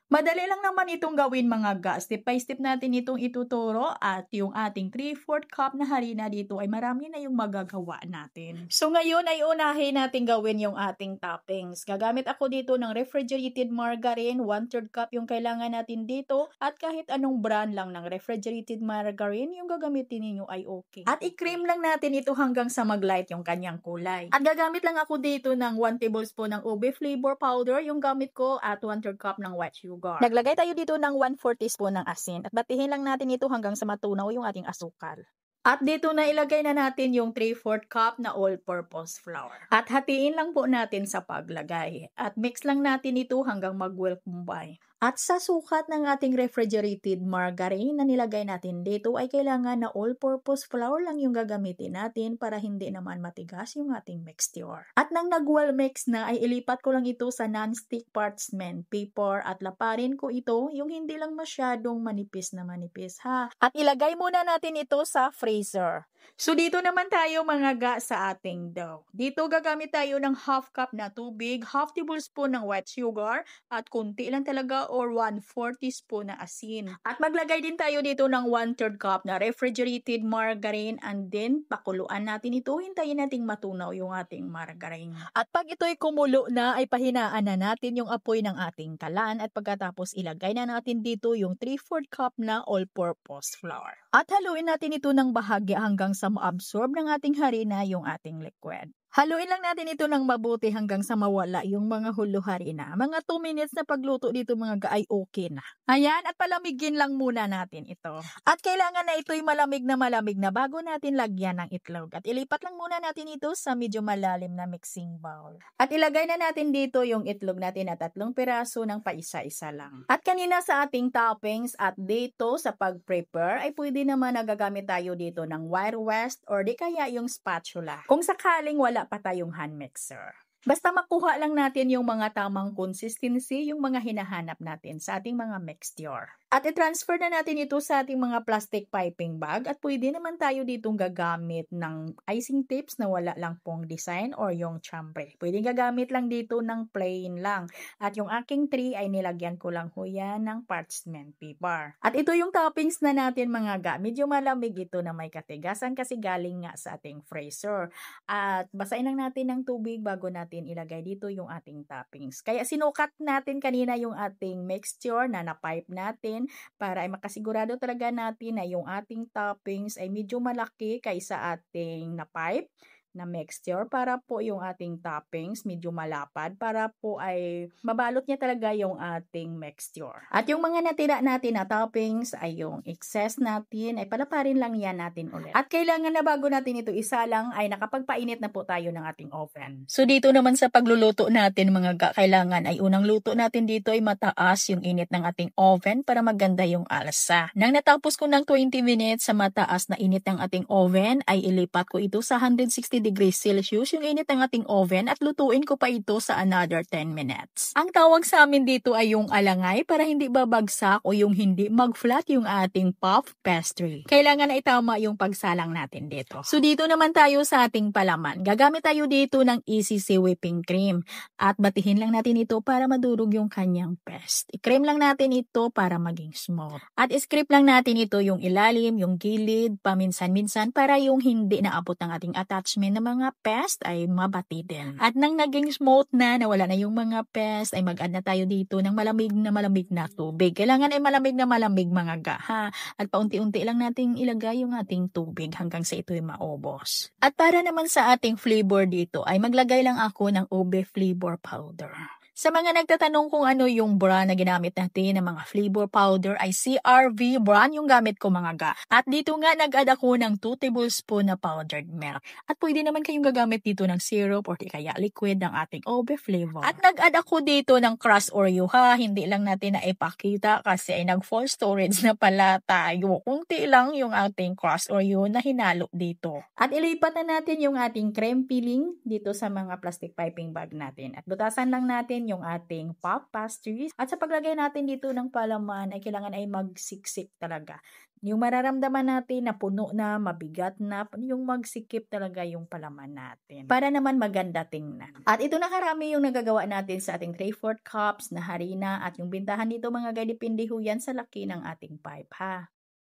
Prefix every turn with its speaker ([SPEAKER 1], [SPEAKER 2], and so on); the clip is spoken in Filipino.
[SPEAKER 1] Madali lang naman itong gawin mga ga, step by step natin itong ituturo at yung ating 3/4 cup na harina dito ay marami na yung magagawa natin. So ngayon ay unahin natin gawin yung ating toppings. Gagamit ako dito ng refrigerated margarine, 1/3 cup yung kailangan natin dito at kahit anong brand lang ng refrigerated margarine yung gagamitin ninyo ay okay. At i-cream lang natin ito hanggang sa mag-light yung kanyang kulay. At gagamit lang ako dito ng 1 tablespoon ng ube flavor powder yung gamit ko at 1/3 cup ng white sugar. Naglagay tayo dito ng 1/4 teaspoon ng asin at batihin lang natin ito hanggang sa matunaw yung ating asukal. At dito na ilagay na natin yung 3/4 cup na all-purpose flour. At hatiin lang po natin sa paglagay. At mix lang natin ito hanggang mag-well combine. At sa sukat ng ating refrigerated margarine na nilagay natin dito ay kailangan na all-purpose flour lang yung gagamitin natin para hindi naman matigas yung ating mixture. At nang nag-well mix na ay ilipat ko lang ito sa non-stick parchment paper at laparin ko ito yung hindi lang masyadong manipis na manipis ha. At ilagay muna natin ito sa freezer. So dito naman tayo mga ga sa ating dough. Dito gagamit tayo ng half cup na tubig, half tablespoon ng white sugar at kunti lang talaga or 1/4 teaspoon na asin. At maglagay din tayo dito ng 1/3 cup na refrigerated margarine and then pakuluan natin ito. Hintayin nating matunaw yung ating margarine. At pag ito'y kumulo na ay pahinaan na natin yung apoy ng ating kalan at pagkatapos ilagay na natin dito yung 3/4 cup na all-purpose flour. At haluin natin ito ng bahagya hanggang sa ma-absorb ng ating harina yung ating liquid. Haluin lang natin ito ng mabuti hanggang sa mawala yung mga hulo harina. Mga 2 minutes na pagluto dito mga ga ay okay na. Ayan, at palamigin lang muna natin ito. At kailangan na ito'y malamig na bago natin lagyan ng itlog. At ilipat lang muna natin ito sa medyo malalim na mixing bowl. At ilagay na natin dito yung itlog natin na 3 piraso ng paisa-isa lang. At kanina sa ating toppings at dito sa pag-prepare ay pwede naman nagagamit tayo dito ng wire whisk or di kaya yung spatula. Kung sakaling wala pa tayong hand mixer. Basta makuha lang natin yung mga tamang consistency, yung mga hinahanap natin sa ating mga mixture. At i-transfer na natin ito sa ating mga plastic piping bag at pwede naman tayo ditong gagamit ng icing tips na wala lang pong design or yung chambre. Pwede gagamit lang dito ng plain lang. At yung aking tray ay nilagyan ko lang ho yan ng parchment paper. At ito yung toppings na natin mga ga. Medyo malamig ito na may katigasan kasi galing nga sa ating freezer. At basahin lang natin ng tubig bago natin ilagay dito yung ating toppings. Kaya sinukat natin kanina yung ating mixture na na-pipe natin para ay makasigurado talaga natin na yung ating toppings ay medyo malaki kaysa ating na-pipe na mixture para po yung ating toppings medyo malapad para po ay mabalot niya talaga yung ating mixture. At yung mga natira natin na toppings ay yung excess natin ay palaparin lang yan natin ulit. At kailangan na bago natin ito isalang ay nakapagpainit na po tayo ng ating oven. So dito naman sa pagluluto natin mga ga, kailangan ay unang luto natin dito ay mataas yung init ng ating oven para maganda yung alsa. Nang natapos ko ng 20 minutes sa mataas na init ng ating oven ay ilipat ko ito sa 160 degrees Celsius yung init ng ating oven at lutuin ko pa ito sa another 10 minutes. Ang tawag sa amin dito ay yung alangay para hindi babagsak o yung hindi mag-flat yung ating puff pastry. Kailangan ay tama yung pagsalang natin dito. So dito naman tayo sa ating palaman. Gagamit tayo dito ng ECC whipping cream at batihin lang natin ito para madurog yung kanyang paste. I-cream lang natin ito para maging smooth. At i-scrape lang natin ito yung ilalim, yung gilid, paminsan-minsan para yung hindi naabot ng ating attachment ng mga pest ay mabati din. At nang naging smooth na, nawala na yung mga pest, ay mag-add na tayo dito ng malamig na tubig. Kailangan ay malamig mga ga, ha? At paunti-unti lang nating ilagay yung ating tubig hanggang sa ito'y maubos. At para naman sa ating flavor dito, ay maglagay lang ako ng ube flavor powder. Sa mga nagtatanong kung ano yung brand na ginamit natin ng mga flavor powder ay CRV brand yung gamit ko mga ga. At dito nga nag-add ako ng 2 tablespoon na powdered milk. At pwede naman kayong gagamit dito ng syrup or di kaya liquid ng ating ube flavor. At nag-add ako dito ng crushed Oreo ha. Hindi lang natin na ipakita kasi ay nag-full storage na pala tayo. Kunti lang yung ating crushed Oreo na hinalo dito. At ilipat na natin yung ating creme filling dito sa mga plastic piping bag natin. At butasan lang natin natin yung ating puff pastries. At sa paglagay natin dito ng palaman ay kailangan ay magsiksik talaga. Yung mararamdaman natin na puno na, mabigat na, yung magsikip talaga yung palaman natin. Para naman maganda tingnan. At ito na karami yung nagagawa natin sa ating 3/4 cups na harina at yung bintahan dito mga guy, depende ho yan sa laki ng ating pipe ha.